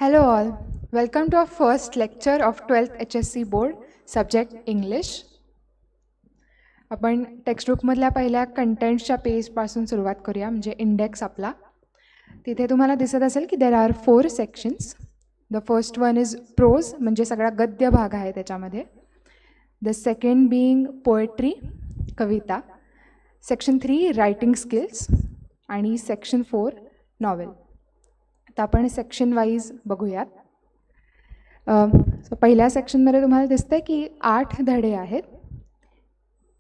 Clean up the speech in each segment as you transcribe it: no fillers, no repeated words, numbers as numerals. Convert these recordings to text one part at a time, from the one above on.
Hello all, welcome to our first lecture of 12th HSC board, subject English. आपण टेक्स्टबुकमधल्या पहिल्या कंटेंट्सच्या पेजपासून सुरुवात करूया, म्हणजे इंडेक्स आपला. तिथे तुम्हाला दिसत असेल की there are 4 sections. The first one is prose, म्हणजे सगळा गद्य भाग आहे त्याच्यामध्ये. द सेकंड बीइंग पोएट्री, कविता. सेक्शन 3 रायटिंग स्किल्स आणि सेक्शन 4 नॉवेल. आता आपण सेक्शन वाईज बघूयात. पहिल्या सेक्शनमध्ये तुम्हाला दिसतंय की 8 धडे आहेत.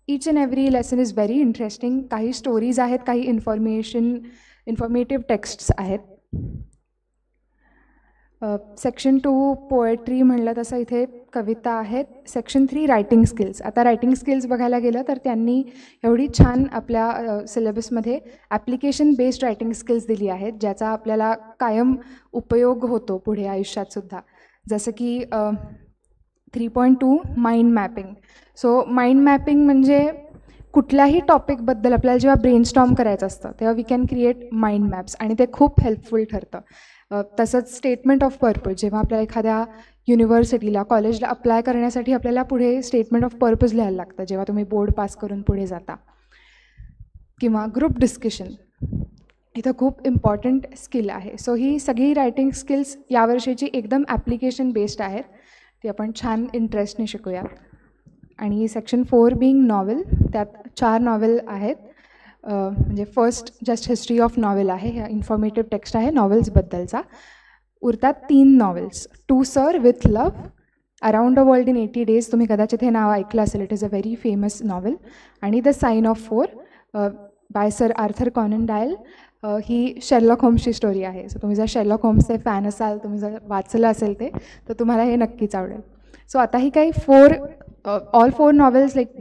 Each and every lesson is very interesting. काही स्टोरीज आहेत, काही इन्फॉर्मेटिव्ह टेक्स्ट्स आहेत. सेक्शन 2 पोएट्री म्हणलं तसं इथे कविता आहेत. Section 3 writing skills. आता रायटिंग स्किल्स बघायला गेलं तर त्यांनी एवढी छान आपल्या सिलेबसमध्ये ॲप्लिकेशन बेस्ड रायटिंग स्किल्स दिली आहेत, ज्याचा आपल्याला कायम उपयोग होतो पुढे आयुष्यातसुद्धा. जसं की 3.2 mind mapping. So mind mapping म्हणजे कुठल्याही टॉपिकबद्दल आपल्याला जेव्हा ब्रेनस्टॉर्म करायचं असतं तेव्हा we can create mind maps, आणि ते खूप हेल्पफुल ठरतं. तसंच स्टेटमेंट ऑफ पर्पज. जेव्हा आपल्याला एखाद्या युनिव्हर्सिटीला कॉलेजला अप्लाय करण्यासाठी आपल्याला पुढे स्टेटमेंट ऑफ पर्पज लिहायला लागतं जेव्हा तुम्ही बोर्ड पास करून पुढे जाता. किंवा ग्रुप डिस्कशन, इथं खूप इम्पॉर्टंट स्किल आहे. सो ही सगळी रायटिंग स्किल्स यावर्षीची एकदम ॲप्लिकेशन बेस्ड आहेत. ती आपण छान इंटरेस्टने शिकूया. आणि सेक्शन 4 बीइंग नॉवेल, त्यात 4 नॉवेल आहेत. म्हणजे first just history of novel आहे, ह्या इन्फॉर्मेटिव्ह टेक्स्ट आहे नॉवेल्सबद्दलचा. उरतात 3 novels. To sir with love, around the world in 80 days. तुम्ही कदाचित हे नाव ऐकलं असेल, it is a very famous novel. आणि the sign of 4 by sir Arthur Conan Doyle. ही शेरलॉक होम्सची स्टोरी आहे. सो तुम्ही जर शेरलॉक होम्सचे फॅन असाल, तुम्ही जर वाचलं असेल ते, तर तुम्हाला हे नक्कीच आवडेल. सो आता ही काही all 4 novels, like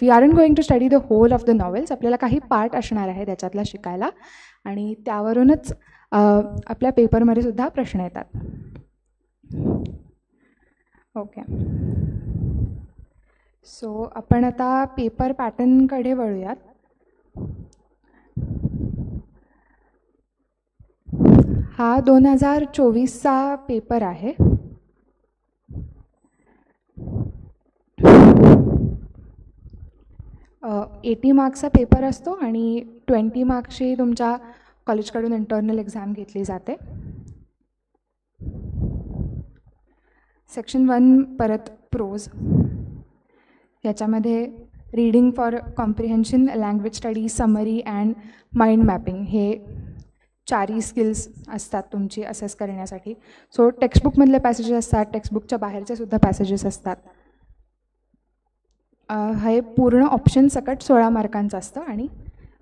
we aren't going to study the whole of the novels. आपल्याला काही पार्ट असणार आहे त्याच्यातला शिकायला, आणि त्यावरूनच आपल्या पेपरमध्ये सुद्धा प्रश्न येतात. ओके, सो आपण आता पेपर पॅटर्नकडे वळूयात. हा 2024चा पेपर आहे. $80 मार्क्सचा पेपर असतो आणि 20 मार्क्सची तुमच्या कॉलेजकडून इंटर्नल एक्झाम घेतली जाते. सेक्शन 1 परत प्रोज. याच्यामध्ये reading for comprehension, language study, summary and mind mapping हे 4 स्किल्स असतात तुमची असेस करण्यासाठी. सो टेक्स्टबुकमधले पॅसेजेस असतात, टेक्स्टबुकच्या बाहेरचे सुद्धा पॅसेजेस असतात. हे पूर्ण ऑप्शन सकट 16 मार्कांचं असतं आणि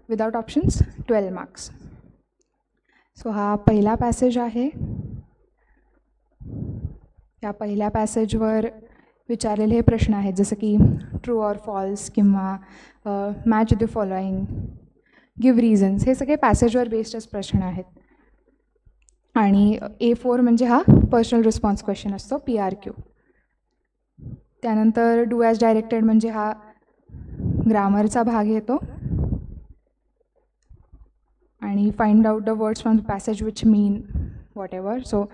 विदाउट ऑप्शन्स 12 मार्क्स. सो हा पहिला पॅसेज आहे. या पहिल्या पॅसेजवर विचारलेले हे प्रश्न आहेत, जसं की ट्रू ऑर फॉल्स किंवा match the following, give reasons. हे सगळे पॅसेजवर बेस्डच प्रश्न आहेत. आणि A4 म्हणजे हा पर्सनल रिस्पॉन्स क्वेश्चन असतो, PRQ. त्यानंतर डू ॲज डायरेक्टेड म्हणजे हा ग्रामरचा भाग येतो. आणि find out the words from the passage which mean what ever. So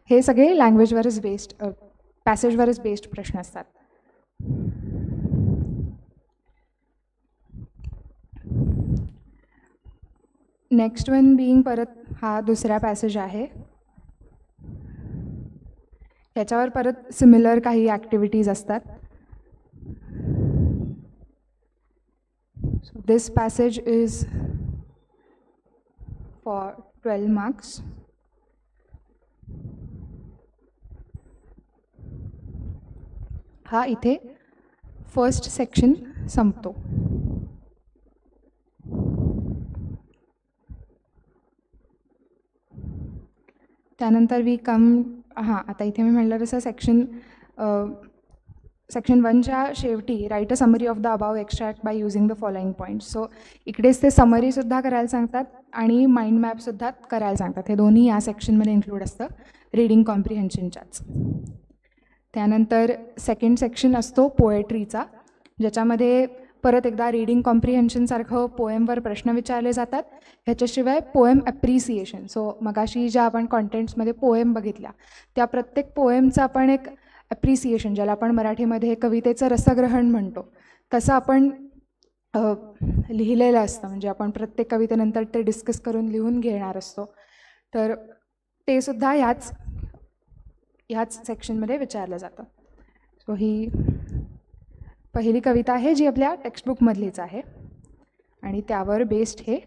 हे सगळे लँग्वेजवरच बेस्ड, पॅसेजवरच बेस्ड प्रश्न असतात. नेक्स्ट वन बीइंग परत हा दुसरा पॅसेज आहे. याच्यावर परत सिमिलर काही ॲक्टिव्हिटीज असतात. So this passage is for 12 marks. हा इथे फर्स्ट सेक्शन संपतो. त्यानंतर वी कम, आता इथे मी म्हटलं तसं सेक्शन 1च्या शेवटी right a summary of the above extract by using the following points. So इकडेच ते समरीसुद्धा करायला सांगतात आणि माइंड मॅपसुद्धा करायला सांगतात. हे दोन्ही या सेक्शनमध्ये इन्क्लूड असतं, रीडिंग कॉम्प्रिहेन्शनच्याच. त्यानंतर सेकंड सेक्शन असतो पोएट्रीचा, ज्याच्यामध्ये परत एकदा रीडिंग कॉम्प्रिहेन्शनसारखं पोएमवर प्रश्न विचारले जातात. ह्याच्याशिवाय पोएम ॲप्रिसिएशन, सो मगाशी ज्या आपण कॉन्टेंट्समध्ये पोएम बघितल्या त्या प्रत्येक पोएमचं आपण एक ॲप्रिसिएशन, ज्याला आपण मराठीमध्ये कवितेचं रसग्रहण म्हणतो, तसं आपण लिहिलेलं असतं. म्हणजे आपण प्रत्येक कवितेनंतर ते डिस्कस करून लिहून घेणार असतो. तर ते सुद्धा ह्याच सेक्शनमध्ये विचारलं जातं. सो ही पहिली कविता आहे जी आपल्या टेक्स्टबुकमधलीच आहे आणि त्यावर बेस्ड हे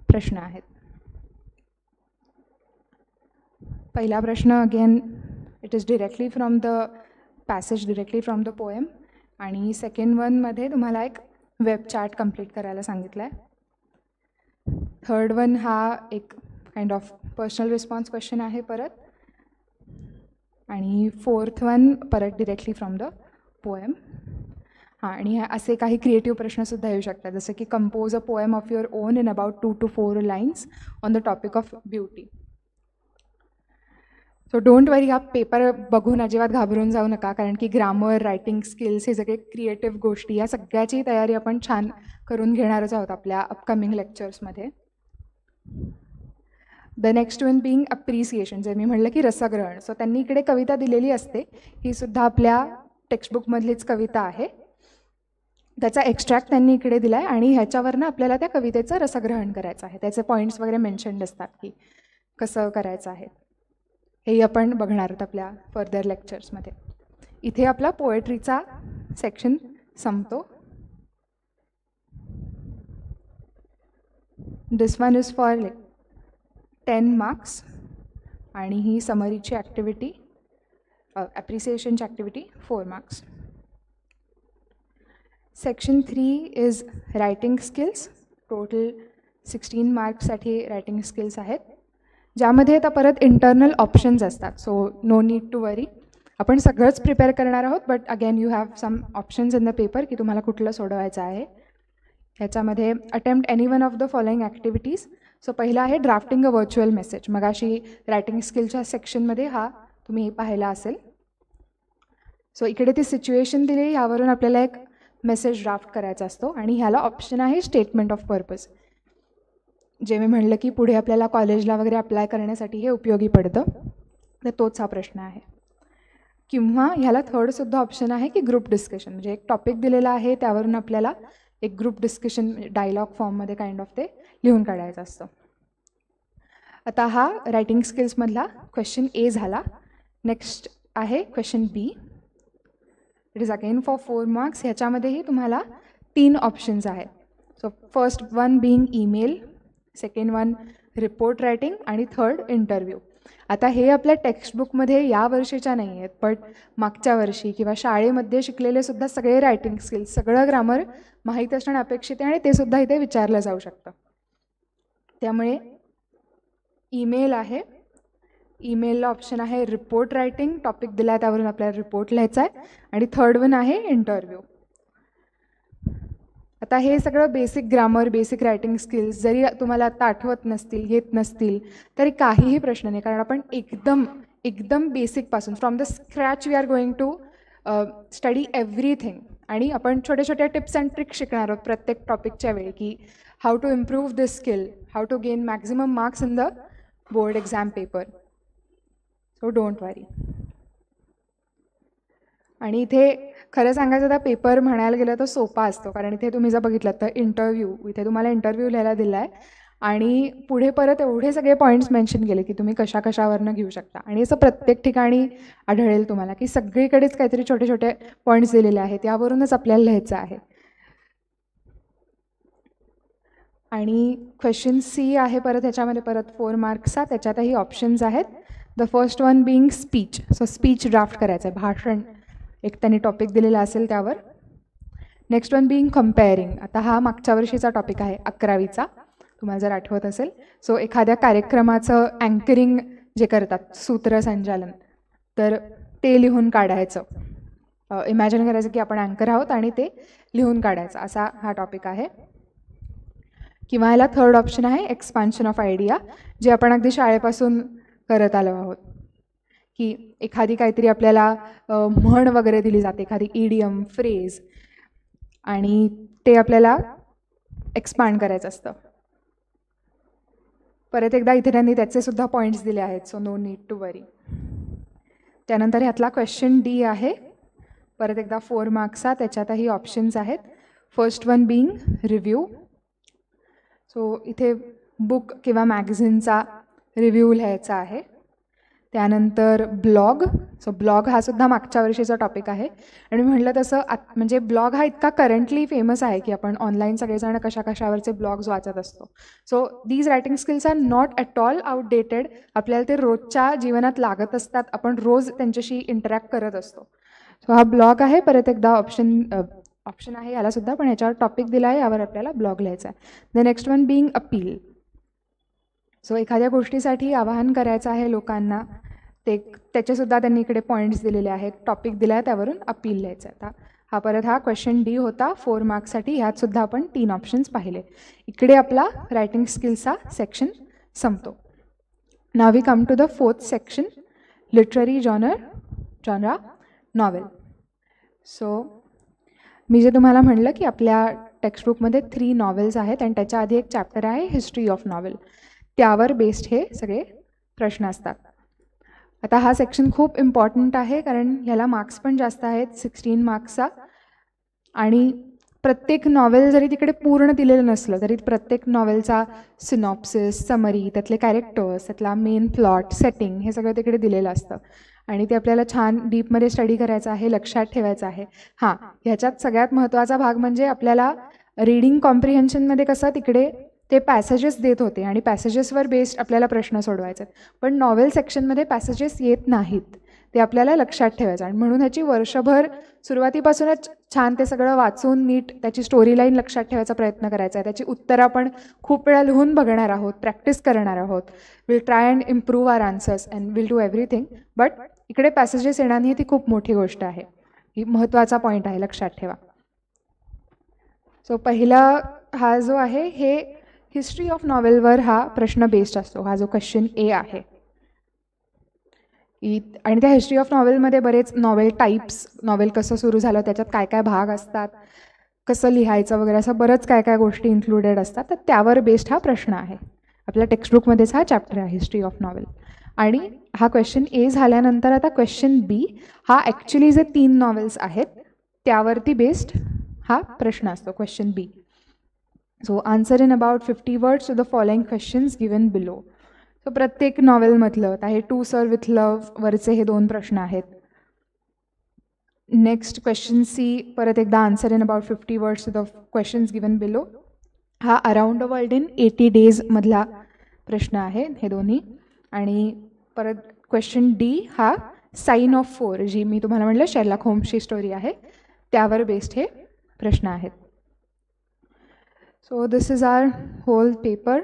प्रश्न आहेत. पहिला प्रश्न again it is directly from the passage, directly from the poem. आणि सेकंड वनमध्ये तुम्हाला एक वेब चार्ट कंप्लीट करायला सांगितलं आहे. थर्ड वन हा एक kind of personal response question आहे परत. आणि फोर्थ वन परत डिरेक्टली फ्रॉम द पोएम. हां, आणि असे काही क्रिएटिव्ह प्रश्नसुद्धा येऊ शकतात, जसं की compose a poem of your own in about 2 to 4 lines on the topic of beauty. So don't worry, हा पेपर बघून अजिबात घाबरून जाऊ नका, कारण की ग्रामर, रायटिंग स्किल्स, हे सगळे क्रिएटिव्ह गोष्टी, या सगळ्याची तयारी आपण छान करून घेणारच आहोत आपल्या अपकमिंग लेक्चर्समध्ये. The next one being appreciation, जे मी म्हटलं की रसग्रहण. सो त्यांनी इकडे कविता दिलेली असते, ही सुद्धा आपल्या टेक्स्टबुकमधलीच कविता आहे. त्याचा एक्स्ट्रॅक्ट त्यांनी इकडे दिला आहे आणि ह्याच्यावरनं आपल्याला त्या कवितेचं रसग्रहण करायचं आहे. त्याचे पॉईंट्स वगैरे मेन्शन्ड असतात की कसं करायचं आहे. हेही आपण बघणार आहोत आपल्या फर्दर लेक्चर्समध्ये. इथे आपला पोएट्रीचा सेक्शन संपतो. This one is for 10 marks आणि ही समरीची ॲक्टिव्हिटी, ॲप्रिसिएशनची activity 4 marks. Section 3 is writing skills. Total 16 मार्क्ससाठी रायटिंग स्किल्स आहेत, ज्यामध्ये आता परत इंटरनल ऑप्शन्स असतात. So no need to worry, आपण सगळंच प्रिपेअर करणार आहोत, but again you have some options in the paper की तुम्हाला कुठलं सोडवायचं आहे. ह्याच्यामध्ये attempt any one of the following activities. So पहिला आहे ड्राफ्टिंग अ व्हर्च्युअल मेसेज. मगाशी रायटिंग स्किलच्या सेक्शनमध्ये हा तुम्ही पाहिला असेल. सो इकडे ती सिच्युएशन दिली, यावरून आपल्याला एक मेसेज ड्राफ्ट करायचा असतो आणि ह्याला ऑप्शन आहे स्टेटमेंट ऑफ पर्पज, जे मी म्हणलं की पुढे आपल्याला कॉलेजला वगैरे अप्लाय करण्यासाठी हे उपयोगी पडतं. तर तोच हा प्रश्न आहे. किंवा ह्याला थर्डसुद्धा ऑप्शन आहे की ग्रुप डिस्कशन, म्हणजे एक टॉपिक दिलेला आहे, त्यावरून आपल्याला एक ग्रुप डिस्कशन डायलॉग फॉर्ममध्ये काइंड ऑफ ते लिहून काढायचं असतं. आता हा रायटिंग स्किल्समधला क्वेश्चन ए झाला. नेक्स्ट आहे question B. It is again for 4 marks. ह्याच्यामध्येही तुम्हाला 3 ऑप्शन्स आहेत. So first one being email, second one report writing आणि थर्ड इंटरव्ह्यू. आता हे आपल्या टेक्स्टबुकमध्ये या वर्षीच्या नाही आहेत, बट मागच्या वर्षी किंवा शाळेमध्ये शिकलेले सुद्धा सगळे रायटिंग स्किल्स, सगळं ग्रामर माहीत असणं अपेक्षित आहे आणि ते सुद्धा इथे विचारलं जाऊ शकतं. त्यामुळे ईमेल आहे, ईमेलला ऑप्शन आहे रिपोर्ट रायटिंग, टॉपिक दिला आहे त्यावरून आपल्याला रिपोर्ट लिहायचा आहे. आणि थर्ड वन आहे इंटरव्ह्यू. आता हे सगळं basic grammar, basic writing skills जरी तुम्हाला आता आठवत नसतील, येत नसतील, तरी काहीही प्रश्न नाही, कारण आपण एकदम बेसिकपासून from the scratch we are going to study everything. आणि आपण छोट्या छोट्या टिप्स अँड ट्रिक्स शिकणार आहोत प्रत्येक टॉपिकच्या वेळी, की how to improve this skill, how to gain maximum marks in the board exam paper. So don't worry. आणि इथे खरं सांगायचं तर पेपर म्हणायला गेलं तर सोपा असतो, कारण इथे तुम्ही जर बघितलं तर इंटरव्ह्यू, इथे तुम्हाला इंटरव्ह्यू लिहायला दिला आहे आणि पुढे परत एवढे सगळे पॉईंट्स मेन्शन केले की तुम्ही कशावरनं घेऊ शकता. आणि असं प्रत्येक ठिकाणी आढळेल तुम्हाला की सगळीकडेच काहीतरी छोटे छोटे पॉईंट्स दिलेले आहेत, यावरूनच आपल्याला लिहायचं आहे. आणि क्वेश्चन सी आहे परत, ह्याच्यामध्ये परत 4 मार्क्सचा. त्याच्यातही ऑप्शन्स आहेत. The first one being speech. So speech draft करायचं आहे, भाषण एक त्यांनी टॉपिक दिलेला असेल त्यावर. Next one being comparing. आता हा मागच्या वर्षीचा टॉपिक आहे 11वीचा, तुम्हाला जर आठवत असेल. सो एखाद्या कार्यक्रमाचं अँकरिंग जे करतात, सूत्रसंचालन, तर ते लिहून काढायचं. इमॅजिन करायचं की आपण अँकर आहोत आणि ते लिहून काढायचं, असा हा टॉपिक आहे. किंवा ह्याला थर्ड ऑप्शन आहे एक्सपान्शन ऑफ आयडिया, जे आपण अगदी शाळेपासून करत आलो आहोत, की एखादी काहीतरी आपल्याला म्हण वगैरे दिली जाते, एखादी इडियम, फ्रेज, आणि ते आपल्याला एक्सपांड करायचं असतं. परत एकदा इथे त्यांनी त्याचे सुद्धा पॉईंट्स दिले आहेत, सो नो नीड टू वरी. त्यानंतर ह्यातला क्वेश्चन डी आहे, परत एकदा 4 मार्क्सचा. त्याच्यातही ऑप्शन्स आहेत. First one being review. So इथे बुक किंवा मॅगझिनचा रिव्ह्यू लिहायचा आहे. त्यानंतर ब्लॉग. सो ब्लॉग हा सुद्धा मागच्या वर्षीचा टॉपिक आहे आणि म्हटलं तसं म्हणजे ब्लॉग हा इतका करंटली फेमस आहे की आपण ऑनलाईन सगळेजण कशावरचे ब्लॉग्स वाचत असतो. So these writing skills are not at all outdated. आपल्याला ते रोजच्या जीवनात लागत असतात, आपण रोज त्यांच्याशी इंटरॅक्ट करत असतो. सो हा ब्लॉग आहे. परत एकदा ऑप्शन आहे यालासुद्धा, पण ह्याच्यावर टॉपिक दिला आहे, यावर आपल्याला ब्लॉग लिहायचा आहे. The next one being appeal. So एखाद्या गोष्टीसाठी आवाहन करायचं आहे लोकांना, त्याचेसुद्धा त्यांनी इकडे पॉईंट्स दिलेले आहेत, टॉपिक दिला आहे, त्यावरून अपील लिहायचं आहे. हा परत हा क्वेश्चन डी होता 4 मार्क्ससाठी. ह्यातसुद्धा आपण 3 ऑप्शन्स पाहिले. इकडे आपला रायटिंग स्किल्सचा सेक्शन संपतो. Now we come to the 4th section, literary genre novel. So मी जे तुम्हाला म्हणलं की आपल्या टेक्स्टबुकमध्ये 3 नॉवेल्स आहेत आणि त्याच्या आधी एक चॅप्टर आहे हिस्ट्री ऑफ नॉवेल. त्यावर बेस्ड हे सगळे प्रश्न असतात. आता हा सेक्शन खूप इम्पॉर्टंट आहे कारण ह्याला मार्क्स पण जास्त आहेत, 16 मार्क्सचा. आणि प्रत्येक नॉवेल जरी तिकडे पूर्ण दिलेलं नसलं तरी प्रत्येक नॉवेलचा सिनॉप्सिस, समरी, त्यातले कॅरेक्टर्स, त्यातला मेन प्लॉट, सेटिंग हे सगळं तिकडे दिलेलं असतं आणि ते आपल्याला छान डीपमध्ये स्टडी करायचं आहे, लक्षात ठेवायचं आहे. हां, ह्याच्यात सगळ्यात महत्त्वाचा भाग म्हणजे आपल्याला रीडिंग कॉम्प्रिहेन्शनमध्ये कसं तिकडे ते पॅसेजेस देत होते आणि पॅसेजेसवर बेस्ड आपल्याला प्रश्न सोडवायचे. पण नॉवेल सेक्शनमध्ये पॅसेजेस येत नाहीत, ते आपल्याला लक्षात ठेवायचं. आणि म्हणून ह्याची वर्षभर सुरुवातीपासूनच छान ते सगळं वाचून नीट त्याची स्टोरी लाईन लक्षात ठेवायचा प्रयत्न करायचा आहे. त्याची उत्तरं आपण खूप वेळा लिहून बघणार आहोत, प्रॅक्टिस करणार आहोत. Will try and improve our answers and will do everything. But इकडे पॅसेजेस येणार नाही, ती खूप मोठी गोष्ट आहे. ही महत्त्वाचा पॉईंट आहे, लक्षात ठेवा. सो पहिला हा जो आहे हे हिस्ट्री ऑफ नॉवेलवर हा प्रश्न बेस्ड असतो. हा जो क्वेश्चन ए आहे. आणि त्या हिस्ट्री ऑफ नॉवेलमध्ये बरेच नॉवेल टाईप्स, नॉवेल कसं सुरू झालं, त्याच्यात काय काय भाग असतात, कसं लिहायचं वगैरे, असं बरंच काय काय गोष्टी इन्क्लुडेड असतात. तर त्यावर बेस्ड हा प्रश्न आहे. आपल्या टेक्स्टबुकमध्येच हा चॅप्टर आहे हिस्ट्री ऑफ नॉवेल. आणि हा क्वेश्चन ए झाल्यानंतर आता क्वेश्चन बी हा ॲक्च्युली जे 3 नॉवेल्स आहेत त्यावरती बेस्ड हा प्रश्न असतो, question b. So answer in about 50 words to the following questions given below. So प्रत्येक नॉवेलमधलं आता हे टू सर विथ लव्ह वरचे हे 2 प्रश्न आहेत. नेक्स्ट क्वेश्चन सी, परत एकदा answer in about 50 words to the questions given below. हा around the world in 80 days मधला प्रश्न आहे हे दोन्ही. आणि परत क्वेश्चन डी हा साइन ऑफ 4, जी मी तुम्हाला म्हटलं शेरलॉक होम्सची स्टोरी आहे, त्यावर बेस्ड हे प्रश्न आहेत. So this is our whole paper.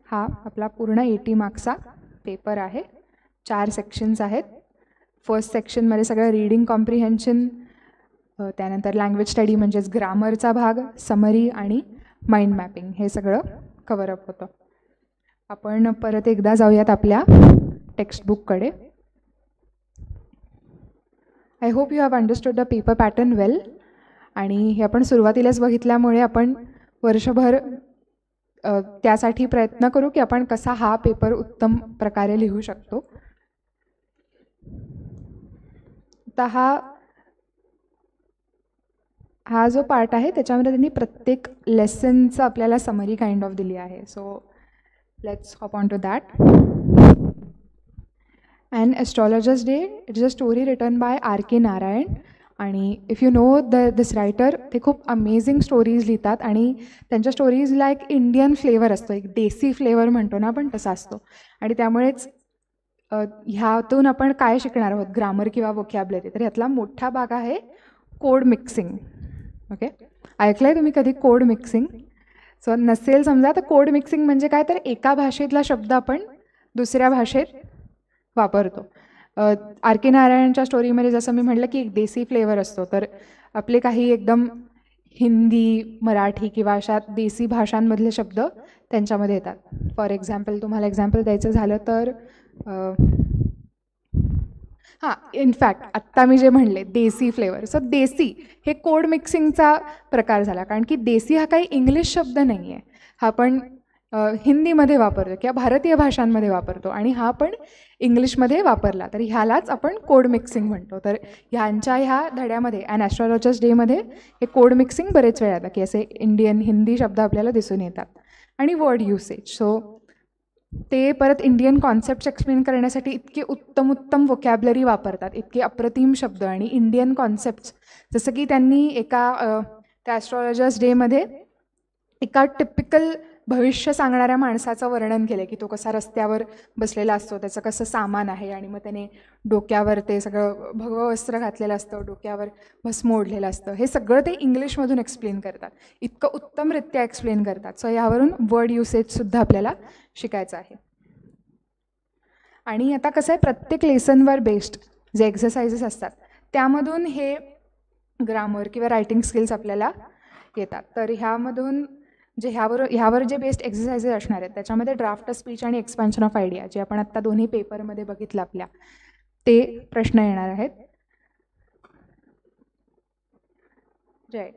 हा आपला पूर्ण 80 मार्क्सचा पेपर आहे. 4 सेक्शन्स आहेत. फर्स्ट सेक्शनमध्ये सगळं रीडिंग कॉम्प्रिहेन्शन, त्यानंतर लँग्वेज स्टडी म्हणजेच ग्रामरचा भाग, समरी आणि माइंड मॅपिंग हे सगळं कव्हरअप होतं. आपण परत एकदा जाऊयात आपल्या टेक्स्टबुककडे. I hope you have understood the paper pattern well. आणि हे आपण सुरुवातीलाच बघितल्यामुळे आपण वर्षभर त्यासाठी प्रयत्न करू की आपण कसा हा पेपर उत्तम प्रकारे लिहू शकतो. आता हा जो पार्ट आहे त्याच्यामध्ये त्यांनी प्रत्येक लेसनचं आपल्याला समरी काइंड ऑफ दिली आहे. So let's hop on to that. And astrologer's day, it is a story written by R.K. Narayan. आणि if you know this writer, ते खूप अमेझिंग स्टोरीज लिहितात आणि त्यांच्या स्टोरीजला एक इंडियन फ्लेवर असतो, एक देसी फ्लेवर म्हणतो ना आपण, तसा असतो. आणि त्यामुळेच ह्यातून आपण काय शिकणार आहोत, ग्रामर किंवा वोकॅब्युलरी. तर ह्यातला मोठा भाग आहे कोड मिक्सिंग. ओके, ऐकलं आहे तुम्ही कधी कोड मिक्सिंग? सो नसेल समजा तर कोड मिक्सिंग म्हणजे काय, तर एका भाषेतला शब्द आपण दुसऱ्या भाषेत वापरतो. R.K. नारायणच्या स्टोरीमध्ये जसं मी म्हटलं की एक देसी फ्लेवर असतो, तर आपले काही एकदम हिंदी, मराठी किंवा अशा देसी भाषांमधले शब्द त्यांच्यामध्ये येतात. फॉर एक्झाम्पल, तुम्हाला एक्झाम्पल द्यायचं झालं तर हां, इनफॅक्ट आत्ता मी जे म्हणले देसी फ्लेवर, सो देसी हे कोड मिक्सिंगचा प्रकार झाला. कारण की देसी हा काही इंग्लिश शब्द नाही आहे, हा आपण हिंदीमध्ये वापरतो किंवा भारतीय भाषांमध्ये वापरतो आणि हा आपण इंग्लिशमध्ये वापरला तर ह्यालाच आपण कोड मिक्सिंग म्हणतो. तर ह्या धड्यामध्ये अॅन ॲस्ट्रॉलॉजर्स डेमध्ये हे कोड मिक्सिंग बरेच वेळा येतं की असे इंडियन हिंदी शब्द आपल्याला दिसून येतात आणि वर्ड युसेज. सो ते परत इंडियन कॉन्सेप्ट्स एक्सप्लेन करण्यासाठी इतके उत्तम उत्तम वोकॅबलरी वापरतात, इतके अप्रतिम शब्द आणि इंडियन कॉन्सेप्ट्स. जसं की त्यांनी त्या ॲस्ट्रॉलॉजर्स डेमध्ये एका टिपिकल भविष्य सांगणाऱ्या माणसाचं वर्णन केलं की तो कसा रस्त्यावर बसलेला असतो, त्याचं कसं सामान आहे आणि मग त्याने डोक्यावर ते सगळं भगवं वस्त्र घातलेलं असतं, डोक्यावर भस्म ओढलेलं असतं. हे सगळं ते इंग्लिशमधून एक्सप्लेन करतात, इतकं उत्तमरित्या एक्सप्लेन करतात. सो यावरून वर्ड युसेजसुद्धा आपल्याला शिकायचं आहे. आणि आता कसं आहे, प्रत्येक लेसनवर बेस्ड जे एक्सरसाइजेस असतात त्यामधून हे ग्रामर किंवा रायटिंग स्किल्स आपल्याला येतात. तर ह्यामधून जे ह्यावर जे बेस्ट एक्सरसाइजेस असणार आहेत त्याच्यामध्ये ड्राफ्ट स्पीच आणि एक्सपान्शन ऑफ आयडिया, जे आपण आत्ता दोन्ही पेपरमध्ये बघितलं आपल्या, ते प्रश्न येणार आहेत. Right.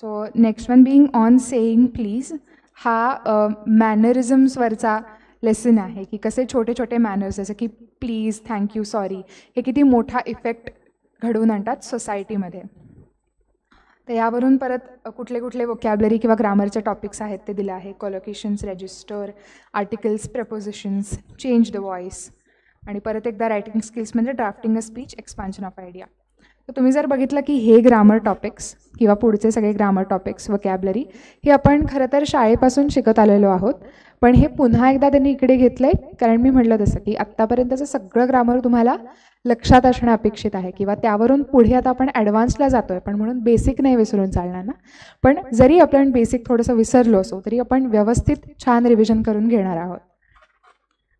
So next one being on saying please, हा मॅनरिझम्सवरचा लेसन आहे की कसे छोटे छोटे मॅनर्स जसं की प्लीज, थँक्यू, सॉरी हे किती मोठा इफेक्ट घडवून आणतात सोसायटीमध्ये. तर यावरून परत कुठले कुठले वोकॅबलरी किंवा ग्रामरचे टॉपिक्स आहेत ते दिलं आहे. Collocations, register, articles, prepositions, change the voice आणि परत एकदा रायटिंग स्किल्स म्हणजे drafting a speech, expansion of idea. तर तुम्ही जर बघितलं की हे ग्रामर टॉपिक्स किंवा पुढचे सगळे ग्रामर टॉपिक्स, वोकॅबलरी हे आपण खरं तर शाळेपासून शिकत आलेलो आहोत, पण हे पुन्हा एकदा त्यांनी इकडे घेतलं आहे. कारण मी म्हटलं तसं की आत्तापर्यंतचं सगळं ग्रामर तुम्हाला लक्षात असणं अपेक्षित आहे किंवा त्यावरून पुढे आता आपण ॲडव्हान्सला जातो आहे, पण म्हणून बेसिक नाही विसरून चालणार ना. पण जरी आपण बेसिक थोडंसं विसरलो असो तरी आपण व्यवस्थित छान रिव्हिजन करून घेणार आहोत.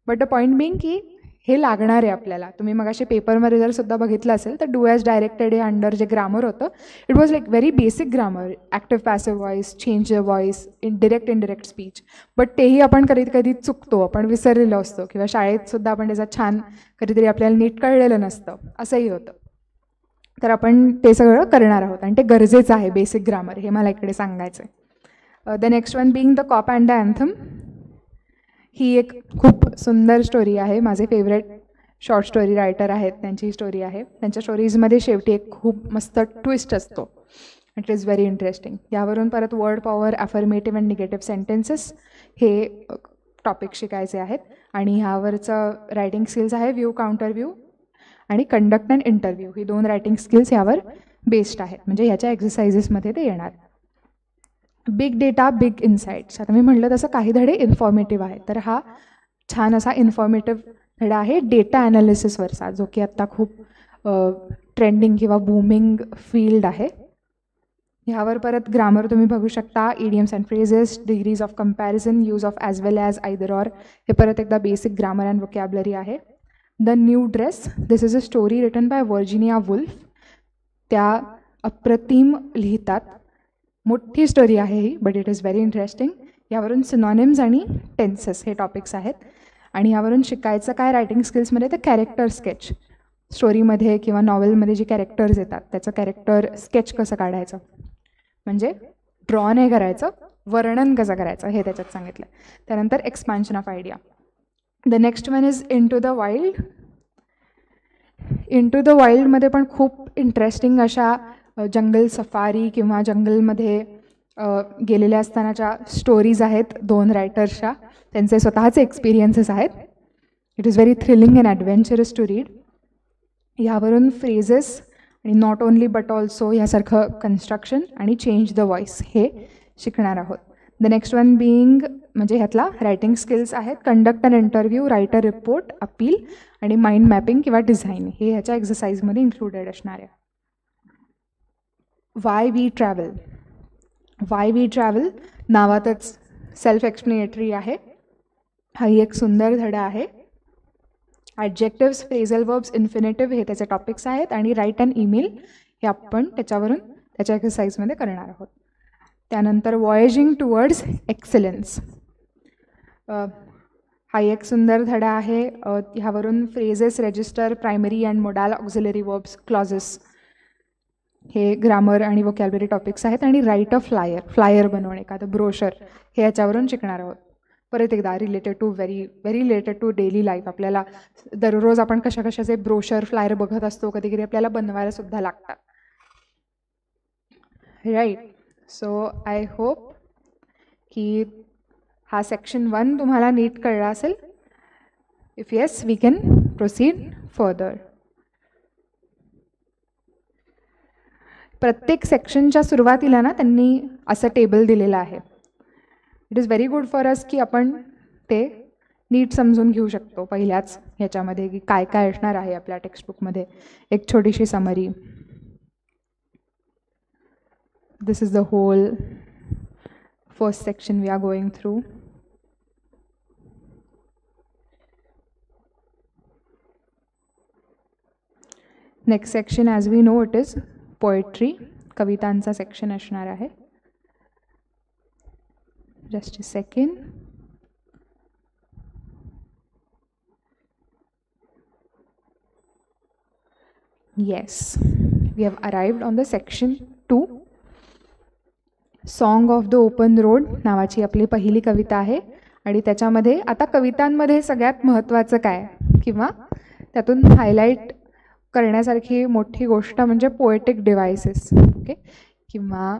बट द पॉईंट बिंग की हे लागणार आहे आपल्याला. तुम्ही मगाशी पेपरमध्ये जर सुद्धा बघितलं असेल तर डू ॲज डायरेक्टेड हे अंडर जे ग्रामर होतं, it was like very basic grammar, active passive voice, change the voice, indirect speech. But तेही आपण कधी चुकतो, आपण विसरलेलो असतो किंवा शाळेतसुद्धा आपण त्याचा छान कधीतरी आपल्याला नीट कळलेलं नसतं, असंही होतं. तर आपण ते सगळं करणार आहोत आणि ते गरजेचं आहे बेसिक ग्रामर, हे मला इकडे सांगायचं आहे. The next one being the cop and the anthem. ही एक खूप सुंदर स्टोरी आहे. माझे फेवरेट शॉर्ट स्टोरी रायटर आहेत, त्यांची स्टोरी आहे. त्यांच्या स्टोरीजमध्ये शेवटी एक खूप मस्त ट्विस्ट असतो. It is very interesting. यावरून परत word power, affirmative and negative sentences हे टॉपिक शिकायचे आहेत. आणि ह्यावरचं रायटिंग स्किल्स आहे व्ह्यू, काउंटर व्ह्यू आणि conduct and interview. He 2 writing skills यावर बेस्ड आहेत, म्हणजे ह्याच्या एक्सरसाइजेसमध्ये ते येणार. Big data, big insights. आता मी म्हटलं तसं काही धडे इन्फॉर्मेटिव्ह आहेत, तर हा छान असा इन्फॉर्मेटिव्ह धडा आहे डेटा ॲनालिसिसवरचा, जो की आत्ता खूप ट्रेंडिंग किंवा बूमिंग फील्ड आहे. ह्यावर परत ग्रामर तुम्ही बघू शकता, idioms and phrases, degrees of comparison, use of as well as, either or, हे परत एकदा बेसिक ग्रामर अँड वोकॅबलरी आहे. The new dress, this is a story written by Virginia Woolf. त्या अप्रतिम लिहितात, मोठी स्टोरी आहे ही, but it is very interesting. यावरून सिनॉनिम्स आणि टेन्सेस हे टॉपिक्स आहेत. आणि यावरून शिकायचं काय रायटिंग स्किल्समध्ये, तर कॅरेक्टर स्केच. स्टोरीमध्ये किंवा नॉवेलमध्ये जे कॅरेक्टर्स येतात त्याचं कॅरेक्टर स्केच कसं काढायचं, म्हणजे ड्रॉ नाही करायचं, वर्णन कसं करायचं हे त्याच्यात सांगितलं. त्यानंतर expansion of idea. The next one is into the wild. Into the वाईल्डमध्ये पण खूप इंटरेस्टिंग अशा जंगल सफारी किंवा जंगलमध्ये गेलेल्या असतानाच्या स्टोरीज आहेत 2 रायटर्सच्या. त्यांचे स्वतःचे एक्सपिरियन्सेस आहेत. It is very thrilling and adventurous to read. ह्यावरून फ्रेजेस आणि नॉट ओनली बट ऑल्सो ह्यासारखं कन्स्ट्रक्शन आणि चेंज द व्हॉइस हे शिकणार आहोत. द नेक्स्ट वन बिईंग म्हणजे ह्यातला रायटिंग स्किल्स आहेत conduct and interview, write a report, appeal आणि माइंड मॅपिंग किंवा डिझाईन हे ह्याच्या एक्सरसाइजमध्ये इन्क्लुडेड असणार आहे. Why we travel. Why we travel नावातच सेल्फ एक्सप्लेनेटरी आहे. हाही एक सुंदर धडा आहे. ॲडजेक्टिव्स, फ्रेझल वर्ब्स, इन्फिनेटिव्ह हे त्याचे टॉपिक्स आहेत. आणि राईट अँड ईमेल हे आपण त्याच्यावरून त्याच्या एक्सरसाइजमध्ये करणार आहोत. त्यानंतर वॉयेजिंग टुवर्ड्स एक्सलन्स. हा एक सुंदर धडा आहे. ह्यावरून phrases, register, primary and modal auxiliary verbs, clauses हे ग्रामर आणि वोकॅब्युलरी टॉपिक्स आहेत. आणि राईट अ फ्लायर, फ्लायर बनवणे, एखादं ब्रोशर, हे याच्यावरून शिकणार आहोत. परत एकदा related to very related to daily life. आपल्याला दररोज आपण कशा कशाचे ब्रोशर, फ्लायर बघत असतो, कधी कधी आपल्याला बनवायला सुद्धा लागतात. राईट. सो आय होप की हा सेक्शन 1 तुम्हाला नीट कळला असेल. If yes, we can proceed further. प्रत्येक सेक्शनच्या सुरुवातीला ना त्यांनी असं टेबल दिलेलं आहे. It is very good for us की आपण ते नीट समजून घेऊ शकतो पहिल्याच ह्याच्यामध्ये की काय काय असणार आहे आपल्या टेक्स्टबुकमध्ये. एक छोटीशी summary. This is the whole first section we are going through. Next section as we know it is poetry, कवितांचा सेक्शन असणार आहे. Just a second. Yes, we have arrived on the section 2. Song of the Open Road नावाची आपली पहिली कविता आहे. आणि त्याच्यामध्ये आता कवितांमध्ये सगळ्यात महत्त्वाचं काय किंवा त्यातून हायलाईट करण्यासारखी मोठी गोष्ट म्हणजे पोएटिक डिव्हायसेस, ओके, किंवा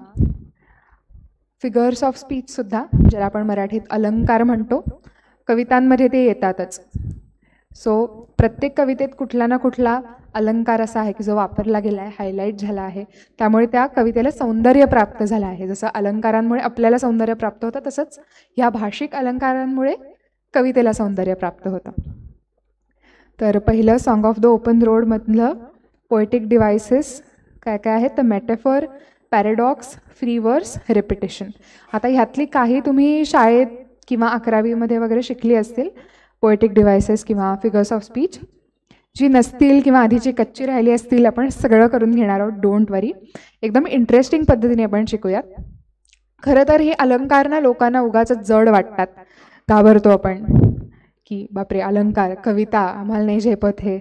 फिगर्स ऑफ स्पीचसुद्धा, ज्याला आपण मराठीत अलंकार म्हणतो, कवितांमध्ये ते येतातच. सो प्रत्येक कवितेत कुठला ना कुठला अलंकार असा आहे की जो वापरला गेला आहे, हायलाईट झाला आहे. त्यामुळे त्या कवितेला सौंदर्य प्राप्त झालं आहे. जसं अलंकारांमुळे आपल्याला सौंदर्य प्राप्त होतं, तसंच ह्या भाषिक अलंकारांमुळे कवितेला सौंदर्य प्राप्त होतं. तर पहिलं सॉन्ग ऑफ द ओपन रोडमधलं पोएटिक डिव्हायसेस काय काय आहेत तर metaphor, paradox, free verse, repetition. आता ह्यातली काही तुम्ही शाळेत किंवा 11वीमध्ये वगैरे शिकली असतील पोएटिक डिव्हायसेस किंवा फिगर्स ऑफ स्पीच. जी नसतील किंवा आधीची कच्ची राहिली असतील आपण सगळं करून घेणार आहोत. डोंट वरी, एकदम इंटरेस्टिंग पद्धतीने आपण शिकूयात. खरं तर हे अलंकार ना लोकांना उगाच जड वाटतात, घाबरतो आपण की बापरे अलंकार, कविता आम्हाला नाही झेपत, हे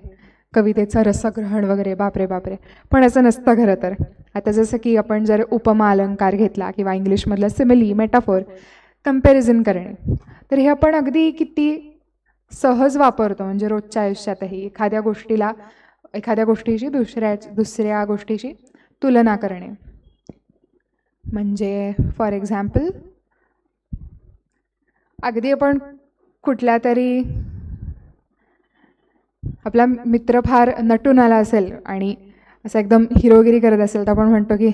कवितेचं रसग्रहण वगैरे, बापरे बापरे. पण असं नसतं खरं तर. आता जसं की आपण जर उपमा अलंकार घेतला किंवा इंग्लिशमधलं सिमिली, मेटाफोर, कम्पॅरिझन करणे, तर हे आपण अगदी किती सहज वापरतो. म्हणजे रोजच्या आयुष्यातही एखाद्या गोष्टीची दुसऱ्या गोष्टीशी तुलना करणे. म्हणजे फॉर एक्झाम्पल अगदी आपण कुठल्या तरी आपला मित्र फार नटून आला असेल आणि असं एकदम हिरोगिरी करत असेल तर आपण म्हणतो की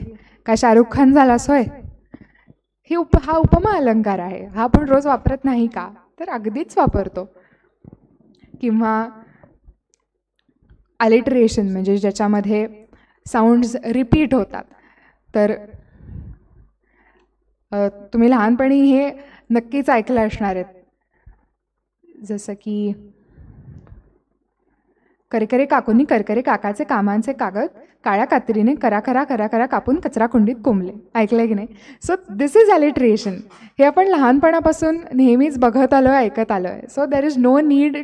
काय शाहरुख खान झालास होय. हा उपमा अलंकार आहे. हा आपण रोज वापरत नाही का, तर अगदीच वापरतो. किंवा अलिटरेशन म्हणजे ज्याच्यामध्ये साऊंड्स रिपीट होतात. तर तुम्ही लहानपणी हे नक्कीच ऐकलं असणार आहेत. जसं की करकरे काकूंनी करकरे काकाचे कामांचे कागद काळ्या कात्रीने करा करा करा करा कापून कचरा कुंडीत कोंबले. ऐकलंय की नाही? So this is alliteration. हे आपण लहानपणापासून नेहमीच बघत आलो आहे, ऐकत आलो आहे. So there is no need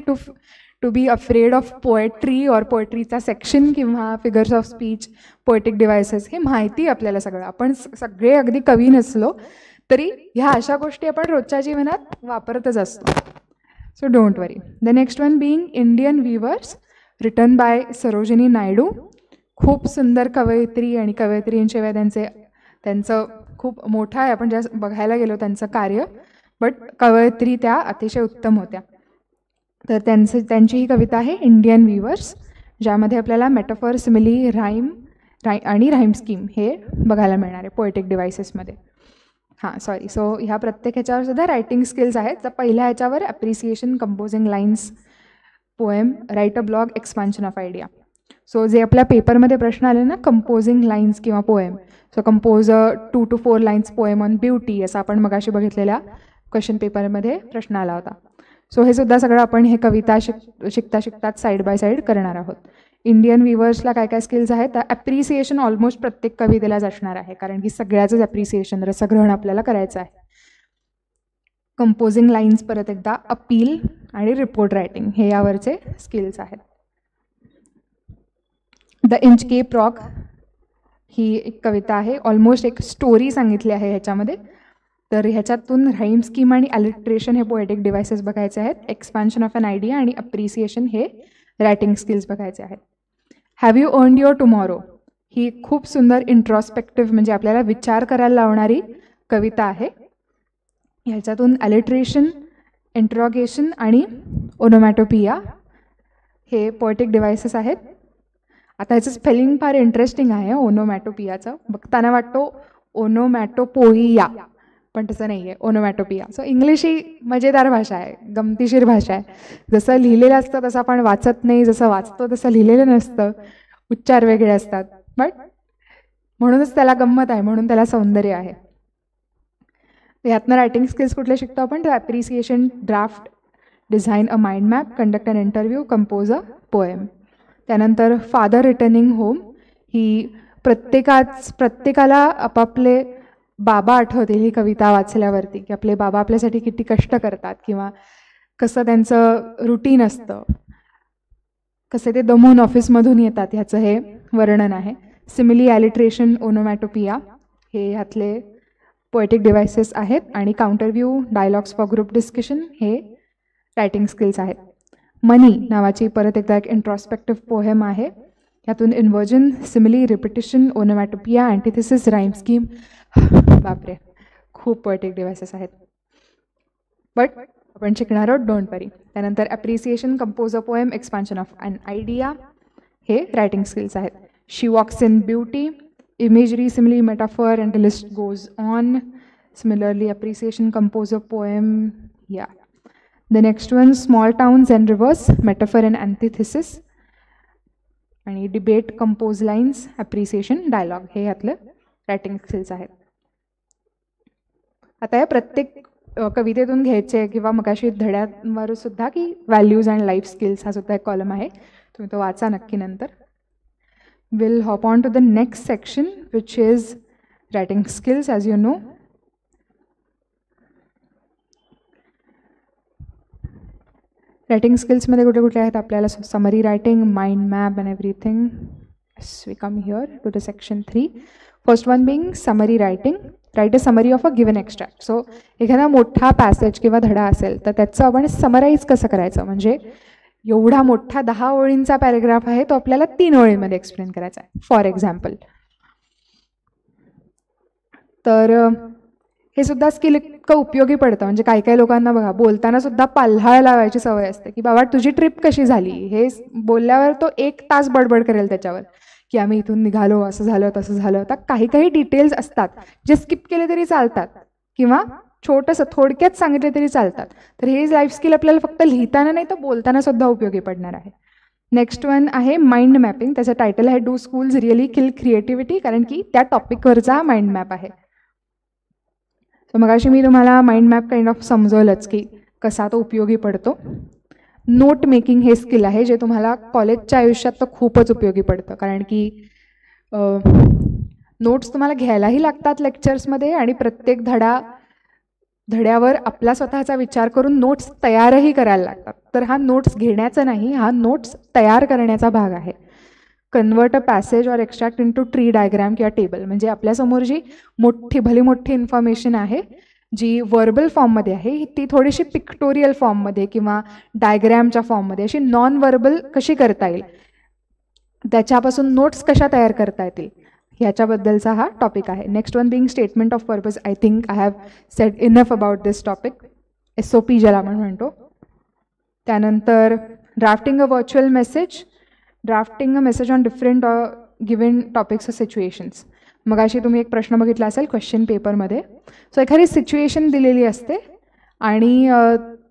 to be afraid of poetry और पोएट्रीचा सेक्शन किंवा figures of speech, poetic devices. हे माहिती आपल्याला सगळं. आपण सगळे अगदी कवी नसलो तरी ह्या अशा गोष्टी आपण रोजच्या जीवनात वापरतच असतो. So don't worry. The next one being Indian weavers, written by Sarojini Naidu. खूप सुंदर कवयित्री आणि कवयित्रींशिवाय त्यांचं खूप मोठं आहे. आपण ज्या बघायला गेलो त्यांचं कार्य, बट कवयित्री त्या अतिशय उत्तम होत्या. तर त्यांची ही कविता आहे इंडियन वीवर्स, ज्यामध्ये आपल्याला मेटाफर, सिमिली, आणि राईम स्कीम हे बघायला मिळणार आहे पोएटिक डिव्हायसेसमध्ये. सो ह्या प्रत्येक ह्याच्यावर सुद्धा रायटिंग स्किल्स आहेत. तर पहिल्या ह्याच्यावर appreciation, composing lines, poem, right a blog, expansion of idea. So जे आपल्या पेपरमध्ये प्रश्न आले ना, कंपोजिंग लाईन्स किंवा poem, so compose 2 to 4 lines poem on beauty, असं आपण मगाशी बघितलेल्या क्वेश्चन पेपरमध्ये प्रश्न आला होता. सो हे सुद्धा सगळं आपण हे कविता शिकता शिकताच साईड बाय साईड करणार आहोत. इंडियन व्ह्युअर्सला काय काय स्किल्स आहेत तर ॲप्रिसिएशन ऑलमोस्ट प्रत्येक कवितेलाच असणार आहे, कारण की सगळ्याचंच ॲप्रिसिएशन, रसग्रहण आपल्याला करायचं आहे. कंपोजिंग लाईन्स परत एकदा, अपील आणि रिपोर्ट रायटिंग हे यावरचे स्किल्स आहेत. द इंच केप रॉक ही एक कविता आहे, ऑलमोस्ट एक स्टोरी सांगितली आहे ह्याच्यामध्ये. तर ह्याच्यातून राईम स्कीम आणि अलिट्रेशन हे पोएटिक डिव्हायसेस बघायचे आहेत. एक्सपान्शन ऑफ एन आयडिया आणि अप्रिसिएशन हे रायटिंग स्किल्स बघायचे आहेत. Have you earned your tomorrow ही खूप सुंदर इंट्रॉस्पेक्टिव्ह म्हणजे आपल्याला विचार करायला लावणारी कविता आहे. ह्याच्यातून अलिट्रेशन, इंट्रॉगेशन आणि ओनोमॅटोपिया हे पोएटिक डिव्हायसेस आहेत. आता ह्याचं स्पेलिंग फार इंटरेस्टिंग आहे ओनोमॅटोपियाचं. बघताना वाटतो ओनोमॅटोपोइया, पण तसं नाही आहे, ओनोमॅटोपिया. सो इंग्लिश ही मजेदार भाषा आहे, गमतीशीर भाषा आहे. जसं लिहिलेलं असतं तसं आपण वाचत नाही, जसं वाचतो तसं लिहिलेलं नसतं, उच्चार वेगळे असतात, बट म्हणूनच त्याला गंमत आहे, म्हणून त्याला सौंदर्य आहे. यातनं रायटिंग स्किल्स कुठले शिकतो आपण? तर appreciation, draft, design a mind map, conduct an interview, compose a poem. त्यानंतर फादर रिटर्निंग होम ही प्रत्येकाला आपापले बाबा आठवतील ही कविता वाचल्यावरती, की आपले बाबा आपल्यासाठी किती कष्ट करतात किंवा कसं त्यांचं रुटीन असतं, कसे ते दमून ऑफिसमधून येतात, ह्याचं हे वर्णन आहे. सिमिली, ॲलिट्रेशन, ओनोमॅटोपिया हे ह्यातले पोएटिक डिव्हायसेस आहेत. आणि काउंटरव्ह्यू, डायलॉग्स फॉर ग्रुप डिस्कशन हे रायटिंग स्किल्स आहेत. मनी नावाची परत एकदा एक इंट्रॉस्पेक्टिव्ह पोहेम आहे. यातून inversion, simile, repetition, onomatopoeia, antithesis, rhyme scheme, बापरे खूप पोएटिक डिव्हायसेस आहेत, बट आपण शिकणार आहोत, डोंट वरी. त्यानंतर appreciation, compose a poem, expansion of an idea हे रायटिंग स्किल्स आहेत. She walks in beauty, imagery, simile, metaphor, and the list goes on. Similarly appreciation, compose a poem, या. The next one, small towns and rivers, metaphor and antithesis. आणि debate, compose lines, appreciation, dialogue हे यातलं writing skills आहेत. आता या प्रत्येक कवितेतून घ्यायचे किंवा मगाशी धड्यांवर सुद्धा की व्हॅल्यूज अँड लाईफ स्किल्स हा सुद्धा एक कॉलम आहे, तुम्ही तो वाचा नक्की नंतर. Will hop on to the next section which is writing skills. As you know, writing स्किल्समध्ये कुठे कुठे आहेत आपल्याला? Summary writing, mind map and everything. We come here to the section 3. First one being summary writing. Write a summary of a given extract. So एखादा मोठा passage किंवा धडा असेल तर त्याचं आपण समराईज कसं करायचं, म्हणजे एवढा मोठा 10 ओळींचा पॅरेग्राफ आहे तो आपल्याला 3 ओळींमध्ये एक्सप्लेन करायचा आहे, फॉर एक्झाम्पल. तर हे सुद्धा स्किल इतकं उपयोगी पडतं. म्हणजे काही काही लोकांना बघा बोलताना सुद्धा पाल्हाळ लावायची सवय असते, की बाबा तुझी ट्रिप कशी झाली, हे बोलल्यावर तो 1 तास बडबड करेल त्याच्यावर, की आम्ही इथून निघालो, असं झालं तसं झालं. तर काही काही डिटेल्स असतात जे स्किप केले तरी चालतात किंवा छोटंसं थोडक्यात सांगितले तरी चालतात. तर हे लाईफ स्किल आपल्याला फक्त लिहिताना नाही तर बोलताना सुद्धा उपयोगी पडणार आहे. नेक्स्ट वन आहे माइंड मॅपिंग. त्याचं टायटल आहे do schools really kill creativity, कारण की त्या टॉपिकवरचा हा माइंड मॅप आहे. तर मगाशी मी तुम्हाला माइंड मॅप काइंड ऑफ समजवलंच की कसा तो उपयोगी पडतो. नोट मेकिंग हे स्किल आहे जे तुम्हाला कॉलेजच्या आयुष्यात तर खूपच उपयोगी पडतं, कारण की नोट्स तुम्हाला घ्यायलाही लागतात लेक्चर्समध्ये आणि प्रत्येक धड्यावर आपला स्वतःचा विचार करून नोट्स तयारही करायला लागतात. तर हा नोट्स घेण्याचा नाही, हा नोट्स तयार करण्याचा भाग आहे. Convert a passage or extract into tree diagram किंवा टेबल. म्हणजे आपल्यासमोर जी भली मोठी इन्फॉर्मेशन आहे जी वर्बल फॉर्ममध्ये आहे ती थोडीशी पिक्टोरियल फॉर्ममध्ये किंवा डायग्रॅमच्या फॉर्ममध्ये अशी नॉन वर्बल कशी करता येईल, त्याच्यापासून नोट्स कशा तयार करता येतील ह्याच्याबद्दलचा हा टॉपिक आहे. Next one being statement of purpose. I think I have said enough about this topic. SOP ज्याला आपण म्हणतो. त्यानंतर drafting a virtual message. Drafting a message on different given topics a situations. मग अशी तुम्ही एक प्रश्न बघितला असेल क्वेश्चन पेपरमध्ये. सो एखादी सिच्युएशन दिलेली असते आणि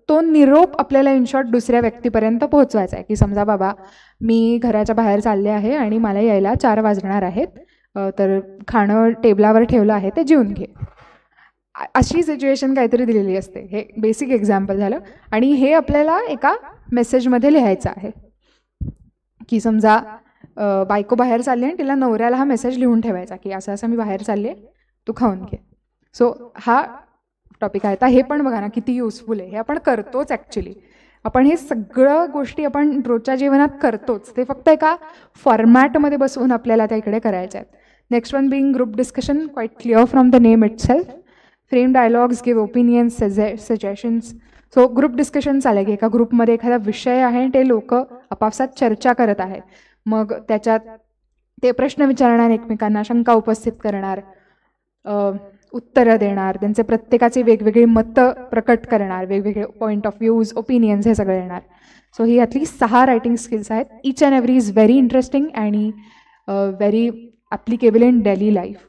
तो निरोप आपल्याला इन शॉर्ट दुसऱ्या व्यक्तीपर्यंत पोहोचवायचा आहे, की समजा बाबा मी घराच्या बाहेर चालले आहे आणि मला यायला 4 वाजणार आहेत, तर खाणं टेबलावर ठेवलं आहे ते जेवून घे. अशी सिच्युएशन काहीतरी दिलेली असते. हे बेसिक एक्झाम्पल झालं आणि हे आपल्याला एका मेसेजमध्ये लिहायचं आहे, की समजा बायको बाहेर चालली आणि तिला नवऱ्याला हा मेसेज लिहून ठेवायचा की असं असं मी बाहेर चालले, तू खाऊन घे. सो हा टॉपिक आहे. तर हे पण बघा ना किती युजफुल आहे. हे आपण करतोच ॲक्च्युली. आपण हे सगळं गोष्टी आपण रोजच्या जीवनात करतोच. ते फक्त एका फॉर्मॅटमध्ये बसवून आपल्याला त्या इकडे करायच्या आहेत. Next one being group discussion, quite clear from the name itself. Frame dialogues, give opinions, suggestions. So group discussion चालेल की एका ग्रुपमध्ये एखादा विषय आहे आणि ते लोक आपापसात चर्चा करत आहेत. मग त्याच्यात ते प्रश्न विचारणार, एकमेकांना शंका उपस्थित करणार, उत्तरं देणार, त्यांचे प्रत्येकाचे वेगवेगळी मतं प्रकट करणार, वेगवेगळे पॉईंट ऑफ व्ह्यूज, ओपिनियन्स हे सगळे येणार. सो ही यातली 6 रायटिंग स्किल्स आहेत. Each and every is very interesting आणि very applicable in daily life.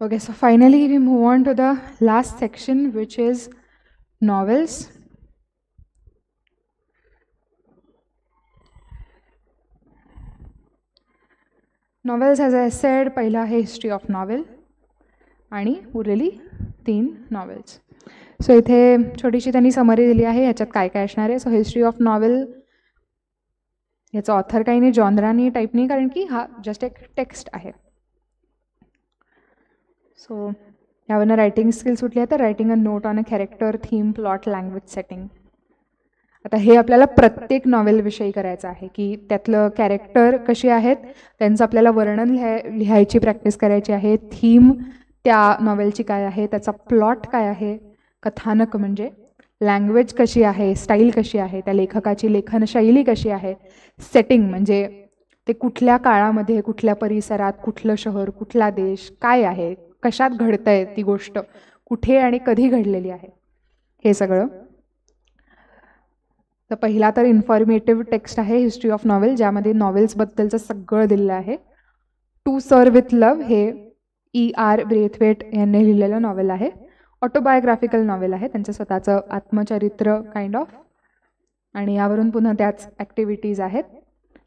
Okay, so finally we move on to the last section, which is novels. Novels, as I said, पहिला आहे history of novel आणि उरलेली 3 novels. So इथे छोटीशी त्यांनी summary दिली आहे, ह्याच्यात काय काय असणार आहे. सो हिस्ट्री ऑफ नॉवेल याचा ऑथर काही नाही, जॉनरानी टाईप नाही, कारण की हा जस्ट एक टेक्स्ट आहे. सो यावरनं रायटिंग स्किल्स सुटली आहे. तर writing a note on a character, theme, plot, language, setting. आता हे आपल्याला प्रत्येक नॉवेलविषयी करायचं आहे की त्यातलं कॅरेक्टर कशी आहेत, त्यांचं आपल्याला वर्णन लिहायची प्रॅक्टिस करायची आहे. थीम त्या नॉवेलची काय आहे, त्याचा प्लॉट काय आहे, कथानक म्हणजे, लँग्वेज कशी आहे, स्टाईल कशी आहे, त्या लेखकाची लेखनशैली कशी आहे, सेटिंग म्हणजे ते कुठल्या काळामध्ये, कुठल्या परिसरात, कुठलं शहर, कुठला देश, काय आहे, कशात घडतं आहे ती गोष्ट, कुठे आणि कधी घडलेली आहे, हे सगळं. तर पहिला तर इन्फॉर्मेटिव्ह टेक्स्ट आहे हिस्ट्री ऑफ नॉवेल, ज्यामध्ये नॉवेल्सबद्दलचं सगळं दिलेलं आहे. टू सर विथ लव्ह हे E.R. ब्रेथवेट यांनी लिहिलेलं नॉवेल आहे. ऑटोबायोग्राफिकल नॉवेल आहे, त्यांचं स्वतःचं आत्मचरित्र काइंड ऑफ, आणि यावरून पुन्हा त्याच ॲक्टिव्हिटीज आहेत.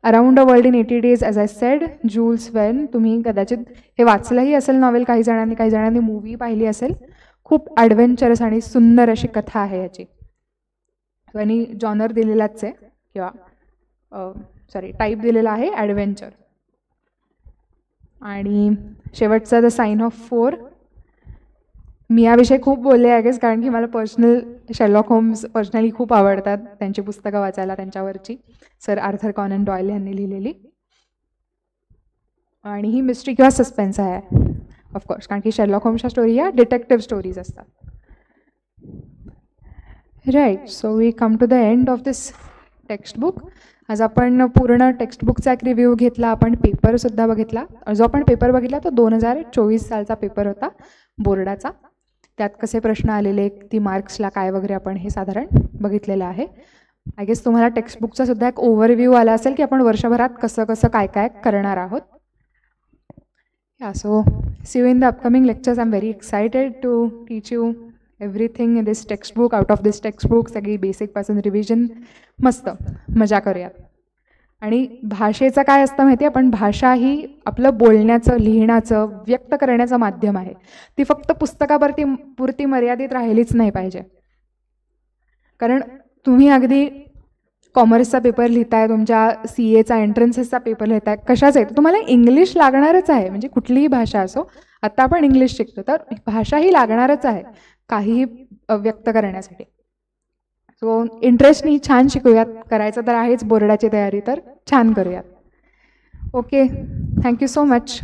Around a world in 80 days, as I said, Jules Verne. तुम्ही कदाचित हे वाचलंही असेल नॉवेल काही जणांनी मूवी पाहिली असेल. खूप ॲडव्हेंचरस आणि सुंदर अशी कथा आहे याची. आणि जॉनर दिलेलाच आहे, किंवा टाईप दिलेला आहे ॲडव्हेंचर. आणि शेवटचा द साइन ऑफ 4. मी याविषयी खूप बोलले आय गेस, कारण की मला शेरलॉक होम्स पर्सनली खूप आवडतात, त्यांची पुस्तकं वाचायला, त्यांच्यावरची सर आर्थर कॉनन डॉयल यांनी लिहिलेली. आणि ही मिस्ट्री किंवा सस्पेन्स आहे ऑफकोर्स, कारण की शेरलॉक होम्सच्या स्टोरी या डिटेक्टिव्ह स्टोरीज असतात. Right, so we come to the end of this textbook. आज आपण पूर्ण टेक्स्टबुकचा एक रिव्ह्यू घेतला, आपण पेपरसुद्धा बघितला. जो आपण पेपर बघितला तो 2024 सालचा पेपर होता बोर्डाचा. त्यात कसे प्रश्न आलेले, किती मार्क्सला काय वगैरे, आपण हे साधारण बघितलेलं आहे. आय गेस तुम्हाला टेक्स्टबुकचा सुद्धा एक ओव्हरव्ह्यू आला असेल की आपण वर्षभरात कसं कसं काय काय करणार आहोत. Yeah, so see you in the upcoming lectures. I am very excited to teach you everything in this textbook, out of this textbook. सगळी बेसिकपासून रिव्हिजन, मस्त मजा करूयात. आणि भाषेचं काय असतं माहिती आहे, आपण भाषा ही आपलं बोलण्याचं, लिहिण्याचं, व्यक्त करण्याचं माध्यम आहे. ती फक्त पुस्तकापुरती मर्यादित राहिलीच नाही पाहिजे. कारण तुम्ही अगदी कॉमर्सचा पेपर लिहिताय, तुमच्या CAचा एंट्रन्सेसचा पेपर लिहिताय, कशाचा आहे, तुम्हाला इंग्लिश लागणारच आहे. म्हणजे कुठलीही भाषा असो, आता आपण इंग्लिश शिकतो तर भाषा ही लागणारच आहे काहीही व्यक्त करण्यासाठी. सो इंटरेस्टनी छान शिकूयात. करायचं तर आहेच बोर्डाची तयारी, तर छान करूयात. Okay, thank you so much.